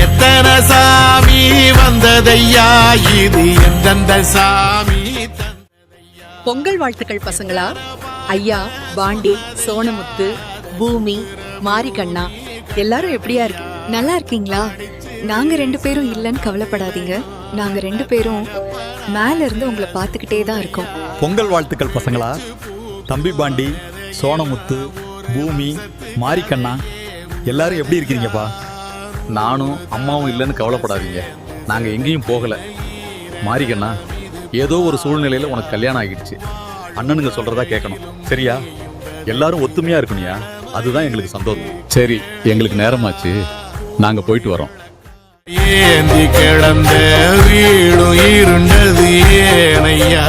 எத்தனை சாமி வந்ததையா, இது எந்தெந்த சாமி? பொங்கல் வாழ்த்துக்கள் பசங்களா. ஐயா, பாண்டி, சோனமுத்து, பூமி, மாரிக்கண்ணா எல்லாரும் எப்படியா இருக்கு? நல்லா இருக்கீங்களா? நாங்க 2 பேரும் இல்லன்னு கவலைப்படாதீங்க. நாங்க 2 பேரும் மேல இருந்து உங்களை பார்த்துக்கிட்டே தான் இருக்கோம். பொங்கல் வாழ்த்துக்கள் பசங்களா. தம்பி பாண்டி, சோனமுத்து, பூமி, மாரிக்கண்ணா எல்லாரும் எப்படி இருக்கீங்கப்பா? நானும் அம்மாவும் இல்லைன்னு கவலைப்படாதீங்க. நாங்கள் எங்கேயும் போகலை. மாரிக்கண்ணா, ஏதோ ஒரு சூழ்நிலையில் உனக்கு கல்யாணம் ஆகிடுச்சு. அண்ணனுங்க சொல்கிறதா கேட்கணும், சரியா? எல்லாரும் ஒத்துமையாக இருக்கணும்யா, அதுதான் எங்களுக்கு சந்தோஷம். சரி, எங்களுக்கு நேரமாச்சு, நாங்கள் போயிட்டு வரோம். ஏந்தி கிடந்த வீடும் இருண்டது ஏனையா,